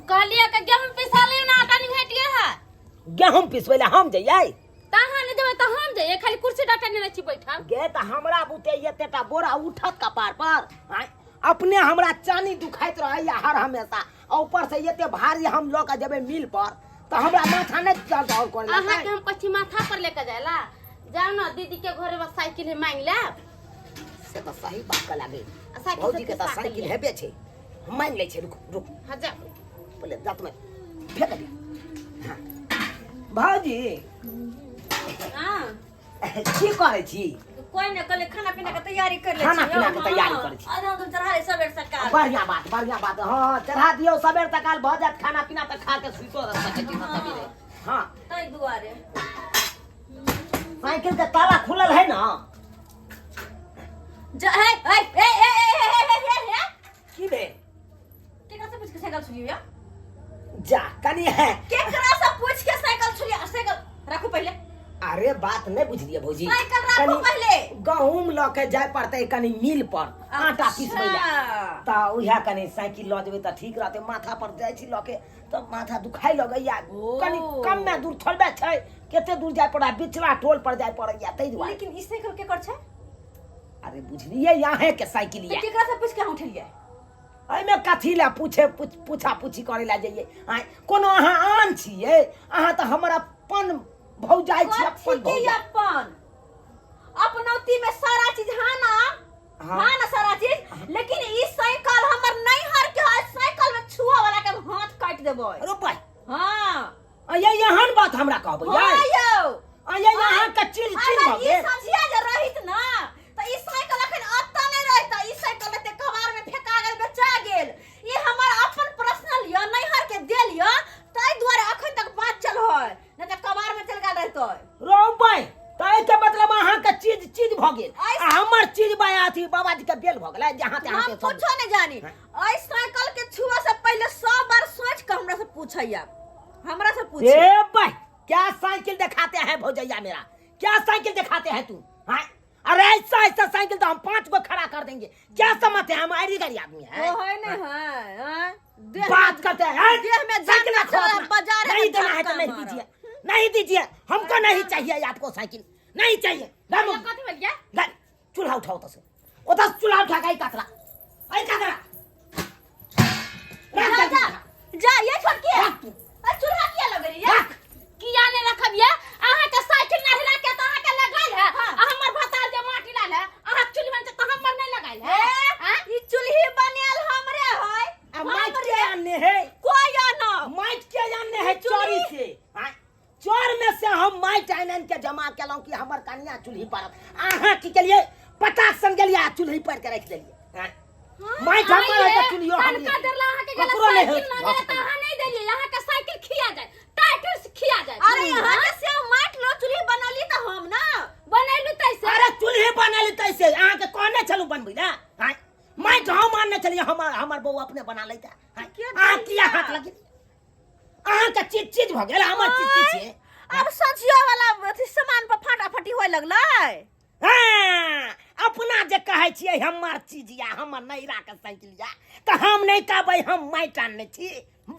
कहलिए के गेहूं पिसा ले ना आटा नहीं हटिए है गेहूं पिसवे ला हम जइयै ताहा ने देबे त हम जइए खाली कुर्सी डाटा ने रची बैठा गे त हमरा बुते एतेटा बोरा उठत कपार पर अपने हमरा चानी दुखाइत रहैया हर हमेशा ऊपर से एते भारी हम ल के जेबे मिल पर त हमरा माथा नै चल और कोन आहा के हम पछी माथा पर लेके जायला जाओ ना दीदी के घरे में साइकिल है मांग ले से त सही बात का लागे साइकिल भौजी के त साइकिल हेबे छै मांग ले छै रुक हां जा बोले जात में फेंक दे हां भौजी हां की करे छी कोई न कले खाना पीना के तैयारी कर ले खाना पीना के तैयारी करे छी आधा तुम चढ़ा ले सबेर सकाल बढ़िया बात हां चढ़ा दियो सबेर सकाल भ जात खाना पीना त खा के सुतो रह सके छी सबेरे हां तई दुआरे साइकिल का ताला खुलल है ना जा है की बे केकरा से पूछ के साइकिल छुलियो जा कनी है केकरा से पूछ के साइकिल छुलियो साइकिल रखो पहले अरे बात नहीं बुझलिए भौजी साइकिल रखो पहले गहूम ल के जाय पड़ते कनी मिल पर आटा पिसबै ला त उहा कनी साइकिल ल जेबे त ठीक रहते माथा पर जाय छी ल के त माथा दुखाई लगैया कनी कम में दूर थलबे छै केते दूर जाय पड़ा बिचला टोल पर जाय पड़ैया तै दुआरे लेकिन ई साइकिल के कर छै अरे बुझलिए यहाँ के साइकिल या केकरा से पूछ के हम उठलिए आई में कथी ला पूछा पूछी करे ला जाइए आय कोनो अहाँ आन छिए अहाँ त हमरा अपन भौजाई छी अपन भौजाई अपनौती में सारा चीज हां ना सारा चीज लेकिन ई साइकिल हमर नहीं हर के साइकिल में छुआ वाला के हाथ काट देबै अरे भाई हां ये यहन बात हमरा कहबै यौ ये यहाँ का चीज भ ई गेल संझिया जे रहित ना त ई साइकिल अखन अत्ता नहीं रहत ई साइकिल ते कबार में फेका गेल बेचा गेल ई हमर अपन पर्सनल य नहीं हर के देल य तै दुआरे अखन तक बात चल होय न त कबार में चल गेल रहतै रो भाई तै के मतलब अहाँ का चीज भ गेल हमर चीज बाया थी बाबा जी का बेल भ गेल जहां तहां हम कुछो नहीं जानी आई साइकिल के छुआ से पहले 100 बार सोच के हमरा से पूछैया हमरा से पूछ ए भाई क्या साइकिल दिखाते हैं भौजैया मेरा क्या साइकिल दिखाते हैं तू हां अरे ऐसा साइकिल तो हम 5 को खड़ा कर देंगे क्या समझते हैं हम आईडी गाड़ी आदमी है ओ है नहीं है बात करते हैं देह में साइकिल जान बाजार नहीं देना है तो नहीं दीजिए हमको नहीं चाहिए आपको साइकिल नहीं चाहिए कथि भेल गया चूल्हा उठाओ तो से ओता चूल्हा उठा के कातरा जा ये छोड़ के चूल्हा किया लगे रे किया ने रखबिए अहाँ के साइकिल ना हिला के त अहाँ के लगाइल है हमर भताल जे माटी लाल है अहाँ चूल्ही बन त हमर नहीं लगाइल है ई चूल्ही बनेल हमरे है माइट के आने है कोई आना माइट के आने है चोरी से चोर में से हम माइट आनन के जमा केलौ कि हमर कन्या चूल्ही पर अहाँ की के लिए पटाक संग गेलिया चूल्ही पर के रख देलिए माइट हमर है चूल्हियो हम कदरला अहाँ के गलत साइकिल न दे त अहाँ नहीं देलिए यहाँ के साइकिल खिया जाए टाइटर से खिया जाए अरे यहाँ के से माइट लो चूल्ही बनली त हम ना बनैलु तैसे अरे चूल्ही बनैली तैसे अहाँ के कहने छलु बनबै ना माइट हम मानने चलिए हमर बहू अपने बना लेता अहाँ किया हाथ लगी अहाँ का चीज भ गेल हमर चीज छै अब संचिया वाला सामान पर फटाफटी होय लगलै अपना जे कहै छियै हमर चीज या हमर नैरा के साइकिल या त हम नहीं कहबै हम माइट आनने छी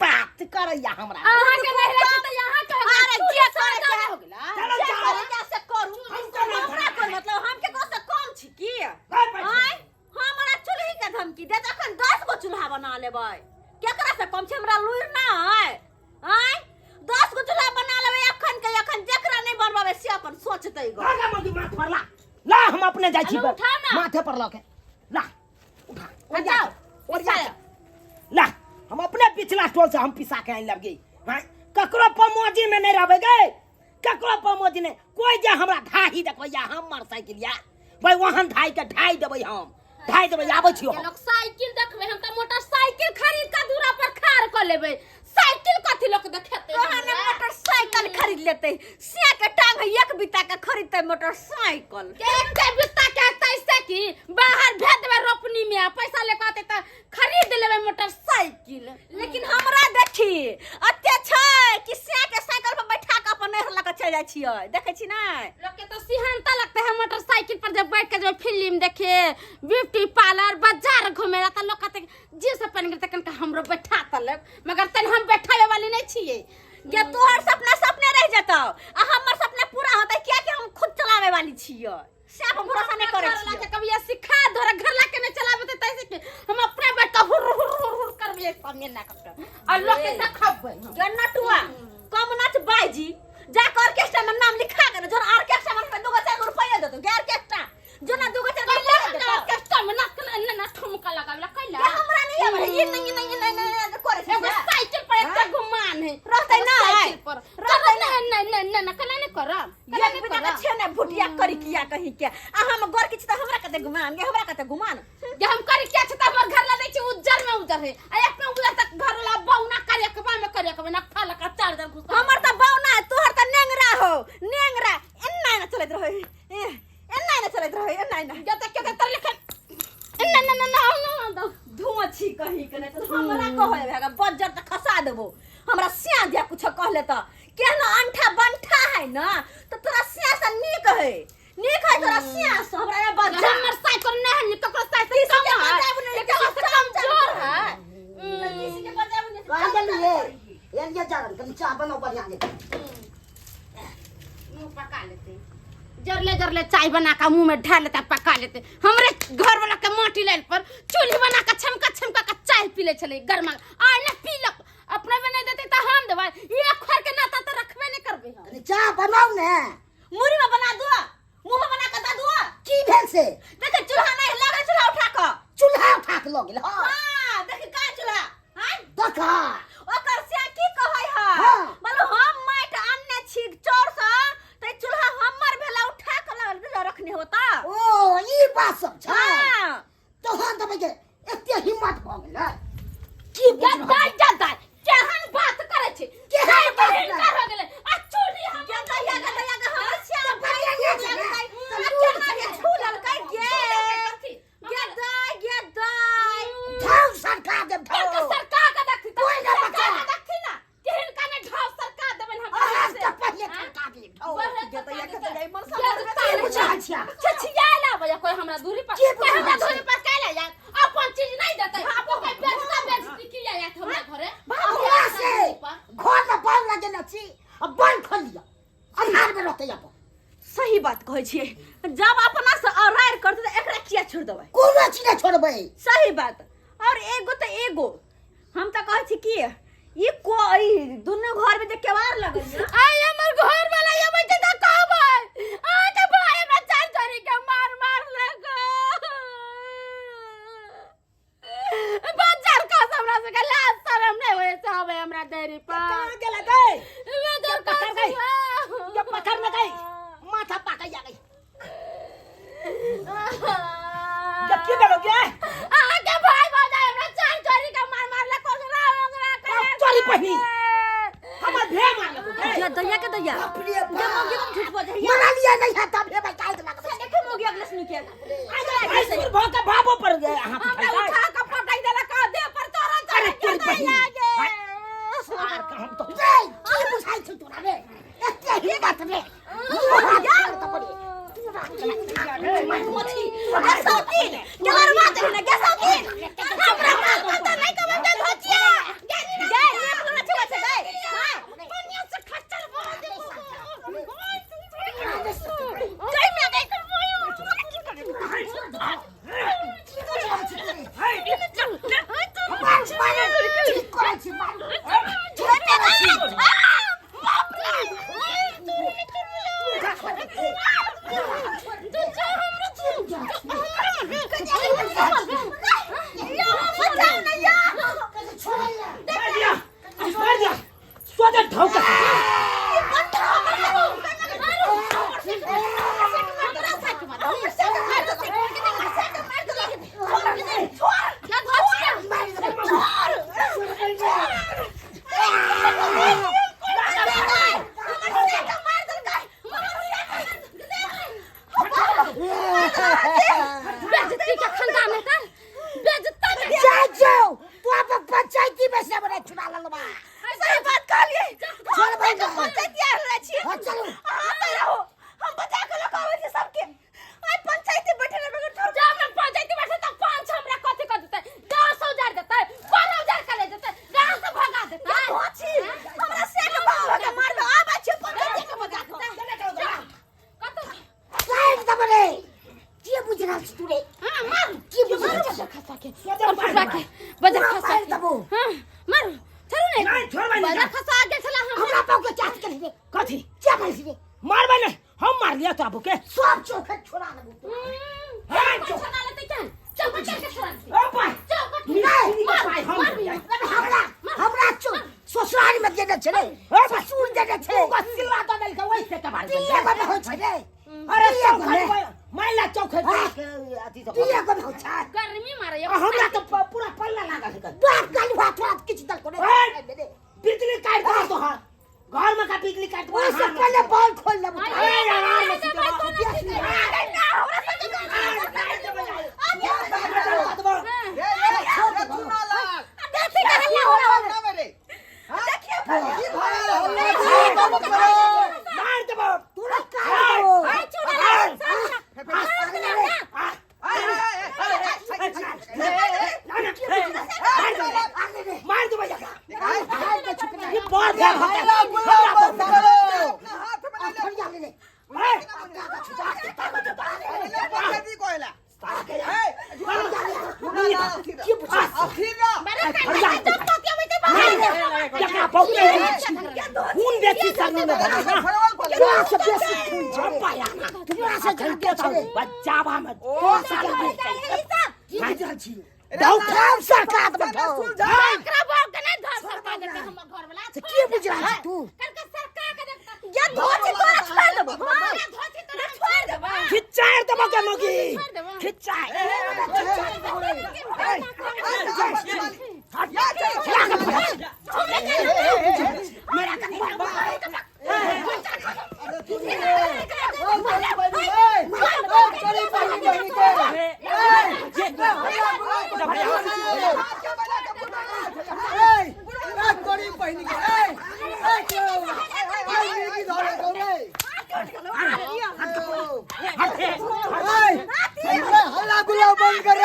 बात करैया हमरा अहाँ के नैरा के त यहाँ कह अरे जे करे के हो गेला चलो जाओ कैसे करू हमरा कोन मतलब हम के को से कम छी की हमरा चूल्ही के धमकी दे अखन 10 गो चूल्हा बना लेबै केकरा से कम छै हमरा लुइर ना है 10 गो चूल्हा बना लेबै अखन जेकरा नहीं बनबावे से अपन सोचतै गो आगा मगी माथ पर ला हम अपने जाई छी माथे पर लके ला उठा ला हम अपने पिछला टोल से हम पिसा के आइन लगे ककरो पमोजी में नहीं रहबे गे ककरो पमोजी ने कोई जे हमरा ढाही देखैया हमर साइकिल या भाई वहां ढाई के ढाई देबै हम ढाई देबै आबै छियो लोग साइकिल देखबे हम त मोटरसाइकिल खरीद के दूरा पर खार क लेबै साइकिल कथि लोग देखेते कहने मोटरसाइकिल खरीद लेते सिया के टांग एक बिता के खरीदते मोटरसाइकिल एक बिता के तैसे की बाहर भेज देबे रोपनी में पैसा लेके आते त खरीद लेबे मोटरसाइकिल लेकिन हमरा देखी अत्ते छै कि सिया के साइकिल पर बैठा के अपन नहीं लगा चल जाय छियै देखे छी ना लोग के तो सिहानता लगता है मोटरसाइकिल पर जब बैठ के जब फिल्म देखे ब्यूटी पार्लर बाजार घूमे त लोग कहते जींस पहन के तकन हमरो बैठा तलक मगर तन हम बैठावे वाली नहीं छिए ये तोहर सपना सपने रह जतौ आ हमर सपना पूरा होतै क्या कि हम खुद चलावे वाली छियै से हम भरोसा नहीं करे छियै कभी ये सिखा धोरा घर ला के नहीं चलाबे तैसे कि हम अपने बैठ के हुर हुर हुर करबे सामने ना करते और लोग के देखबै गन्नटुआ कम नाच बाईजी जा कर ऑर्केस्ट्रा में नाम लिखा के जो ऑर्केस्ट्रा में 2-4 रुपया दे दो ऑर्केस्ट्रा जो ना 2-4 रुपया दे दो ऑर्केस्ट्रा में ना ठुमका लगावला कैला ये हमरा नहीं है ये नहीं करे छै एगो साइकिल पर एक घुमान है रहतै ना साइकिल पर रहतै ना कला नहीं करब ये बिना के छे ने भुटिया करी किया कहीं के आ हम गोर किछ त हमरा कते घुमान गे हमरा कते घुमान जे हम करी क्या छ त हमर घर ला दै छी उज्जर में उज्जर है आ एक में उज्जर तक घर ला बौना करे के बा में करे के ना फाला का 4 दिन घुस हमर त बौना तोहर त नेंगरा हो नेंगरा एन्ना ना चलत रहे एन्ना ना चलत रहे एन्ना ना जब तक के तर लिख ना धुआं छी कहीं के नहीं तो हमरा कहे भेगा बज्जर त खसा देबो हमरा सिया दिया कुछ कहले त केहनो अंठा बंठा है ना तो तोरा सिया से नीक है तोरा सिया से हमरा ये बज्जर हमर साइकिल नहीं ककरो साइकिल कम है कमजोर है किसी के बजाब नहीं कहां गेलिए ये जान कनी चाय बनाओ बढ़िया जे मुंह पका लेते जरले चाय बना के मुंह में ढाल लेते पका लेते हमरे घर वाला के माटी लाइन पर चूल्ही बना के छमका के चाय पी ले चले गरमा आ न पीलक अपने बना देते त हम देबा ये खर के नाता त रखबे नहीं करबे हम कनी चाय बनाओ ने मुरी में बना दो मुंह में बना के दा दो की भेल से देखे चूल्हा नहीं लगे चूल्हा उठा के ल गेल हां हां देखे का चूल्हा हां देखा ओकर से की कहै है हाँ। बोलो हम माइट अन्ने छी चोर से त चूल्हा हमर भेला उठा के रखने होता ओ ई बात सब छै हां तो हां दबे के एते हिम्मत भ गेल की गद्दा केहन बात करे छै केहन बात कर हो गेले आ चूल्ही हम गया हमर श्याम बढ़िया के छूलल कह गे ढाल सरकार दे ढाल सरकार का देखी कोई ना बचा। देखी ना केहन काने ढाव सरकार देबन हम आज त पहले सरकार दे छछिया लाबे कोई हमरा दूरी पर के कोई हमरा बोलै दूरी पर काहे जा अपन चीज नहीं देतै आपको कोई बेचता किया या हमरा घरे हमरा से घर में बाल लगे न छी अब बंद कर लिया अंधार में रहते अपन सही बात कहै छियै जब अपना से अरार करते त एकरा किया छोड़ देबै कोनो चीज नहीं छोड़बै सही बात और एगो हम त कहै छी कि ई कोई दुनु घर में जे केवार लगै आई हमर घर वाला ये बैठे त कहबै आ के भाई में चार धरी के मार लगा बाजार का हमरा से के लाज शरम नहीं होए से हवे हमरा देरी पर कहां गेला गई बाजार का पकड़ गई जब पकड़ में गई माथा पाका जा गई जब की करोगे आगे भाई बजाय हमरा चार धरी के मार ले कोसरा चोरी पहनी हमर भे मार लो ये दैया के दैया अपने जब मोगी तुम झूठ बोल रही मना लिया नहीं है तब भे बचाई दे लगा देखो मोगी अगले सुन के ऐसे भौ के भाबो पर गए हां हमरा उठा के पटाई देला का दे पर तोरा अरे चढ़ चोरी पहनी सार का हम तो की बुझाई छ तोरा रे एते हिम्मत रे यार तो पड़ी मछी गसौती केवार बात है ना गसौती हमरा बात तो नहीं कम दे धोचिया गे नेम ना छुआ छे गे हां पनिया से खच्चर बोल दे जय में गई बेइज्जती का खानदान है कर बेइज्जती का जा जाओ तू अब पंचायती में से बड़ा चुना ललवा सही बात कहलिए चल भाई पंचायती आ रहा छी बुझना तूरे हां मार की बुझना बजर खसा के बजर खसा के हां मार चलो नहीं छोड़ भाई बजर खसा के चला हमरा पाव के क्या कर रे कथी क्या कर रे मारबे नहीं हम मार लिया तो आपको के सब चौखट छोड़ा दबो हां छोड़ा लेते क्या चौकट के छोड़ा ओ भाई चौकट नहीं मार हमरा चो ससुराल में देने छले ओ ससुर देने छले तू सिल्ला तो दल के वैसे के मार दिए को हो छले अरे चौखट माइला चौखट आती तो दिए को हो छ गर्मी मारे हमरा तो पूरा पल्ला लागल है बात गाली बात रात किछ तक को बिजली काट दो तो हां घर में का बिजली काट दो ओसे पहले बॉल खोल ले अरे यार मार दे बाप तूरा का मार दे भैया ये बहुत हल्ला गुल्ला बंद कर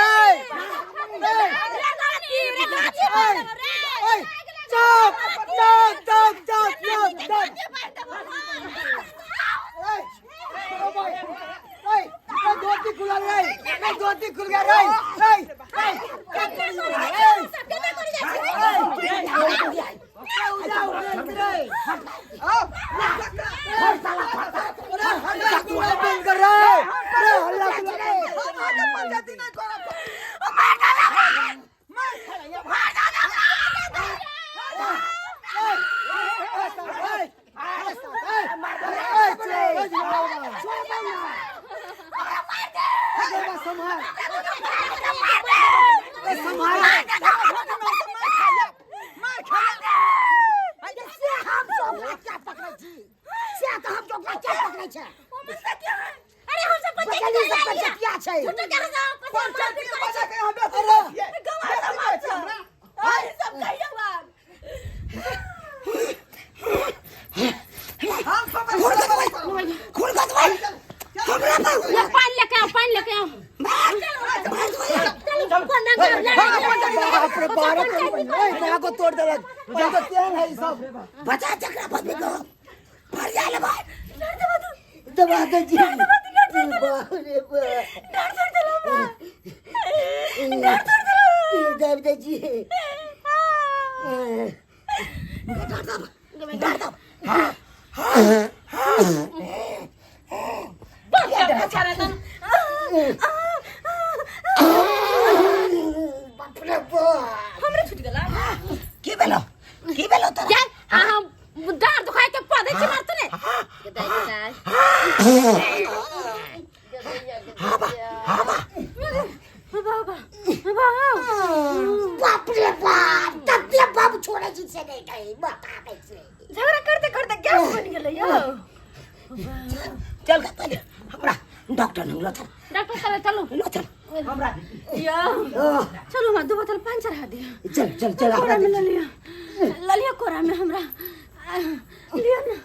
धोती खुल गया बंद कर रहा है हल्ला पानी लेके आओ को तोड़ दे है सब बचा चक्रा बंद करो भर जा ले भाई दबा दे जी दबा दे जी की बेलो तो डार दुखाई के पौधे चिमारते ने बाप रे बाप तब ये बाबू छोड़े जिसे नहीं गई बता कैसे झगड़ा करते करते क्या बन गेलै यो चल पहले हमरा डॉक्टर ने लथन डॉक्टर साहब चलो लथन हमरा यो चलो मैं दो बोतल पानी चढ़ा दिया चल चल चल कोरा में ललिया कोरा में हमरा लियो ना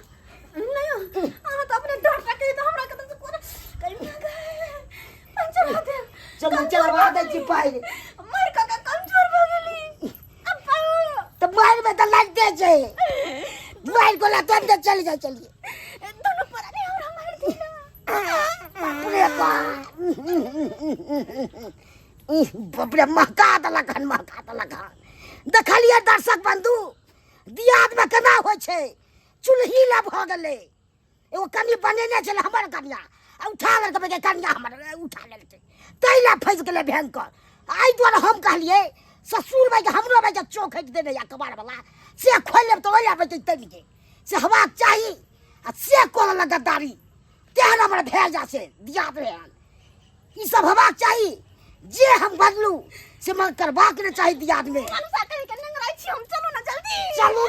नहीं हम तो अपने डॉक्टर के तो हमरा के तो कोरा कहीं ना गए पानी चढ़ा दे चल चल बात है चिपाई मर का कमजोर हो गेली अब तो बाहर में तो लगते छे बाहर को ला तुम चल जा चलिए दोनों पर नहीं हमरा मार दिया बाप रे बाप बबरे महका देलक हन देखलिए दर्शक बंधु दियाद में केना होइ छै चूल्ही ला भ गेलै एगो कनी बनेने छलै हमर कनिया आ उठा लेलकै के कनिया हमर उठा लेलकै तै ला फंस गेलै भयंकर आई द्वारा हम कहलिए ससुर भाई के हमरो भाई के चौक हट देने या कबाड़ वाला से खोल लेब तो ओला बेटे तै के से हवा चाही आ से कोल गद्दारी तेहन हमर भेजा से दियाद रहन ई सब हवा चाही जे हम बदलू से मन करबाक ने चाही दियाद में अनुसा कहीं के नंगराई छी हम चलो ना जल्दी चलो